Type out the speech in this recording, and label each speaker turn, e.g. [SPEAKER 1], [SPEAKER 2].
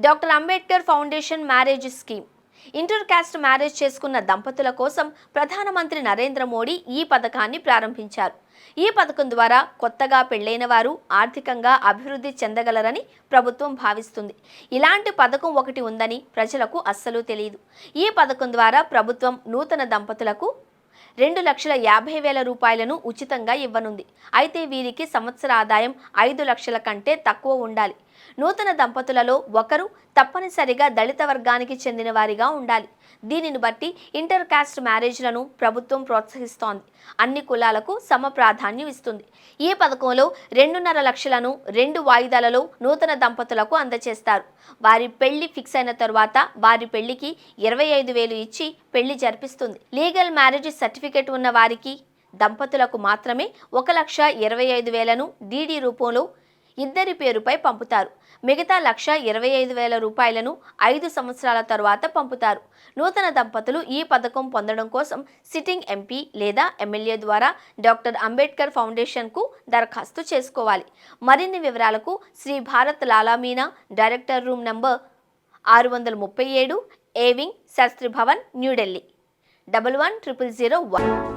[SPEAKER 1] Doctor Ambedkar foundation marriage scheme inter caste marriage చేసుకున్న దంపతుల కోసం ప్రధానమంత్రి నరేంద్ర మోడీ ఈ పథకాన్ని ప్రారంభించారు. ఈ పథకం ద్వారా కొత్తగా పెళ్లైన వారు ఆర్థికంగా అభివృద్ధి చెందగలరని ప్రభుత్వం భావిస్తుంది. ఇలాంటి పథకం ఒకటి ఉందని ప్రజలకు అస్సలు తెలియదు. ఈ పథకం ద్వారా ప్రభుత్వం నూతన దంపతులకు 2,50,000 రూపాయలను ఉచితంగా ఇవ్వనుంది. అయితే వీరికి సంవత్సర ఆదాయం 5 లక్షల కంటే తక్కువ ఉండాలి. నూతన దంపతులలో ఒకరు తప్పనిసరిగా దళిత వర్గానికి చెందిన వారిగా ఉండాలి. దీనిని బట్టి ఇంటర్ కాస్ట్ మ్యారేజ్లను ప్రభుత్వం ప్రోత్సహిస్తోంది. అన్ని కులాలకు సమ ప్రాధాన్యం ఇస్తుంది. ఈ పథకంలో 2.5 లక్షలను 2 వాయిదాలలో నూతన దంపతులకు అందజేస్తారు. వారి పెళ్లి ఫిక్స్ అయిన తరువాత వారి పెళ్లికి 25,000 ఇచ్చి పెళ్లి జరిపిస్తుంది. లీగల్ మ్యారేజ్ సర్టిఫికేట్ ఉన్న వారికి దంపతులకు మాత్రమే 1,25,000ను డీడీ రూపంలో ఇద్దరి పేరుపై పంపుతారు. మిగతా 1,25,000 రూపాయలను 5 సంవత్సరాల తరువాత పంపుతారు. నూతన దంపతులు ఈ పథకం పొందడం కోసం సిట్టింగ్ ఎంపీ లేదా ఎమ్మెల్యే ద్వారా డాక్టర్ అంబేద్కర్ ఫౌండేషన్కు దరఖాస్తు చేసుకోవాలి. మరిన్ని వివరాలకు Shri Bharat Lala Meena, director room number 637, A wing, Shastri Bhavan, New Delhi 110001.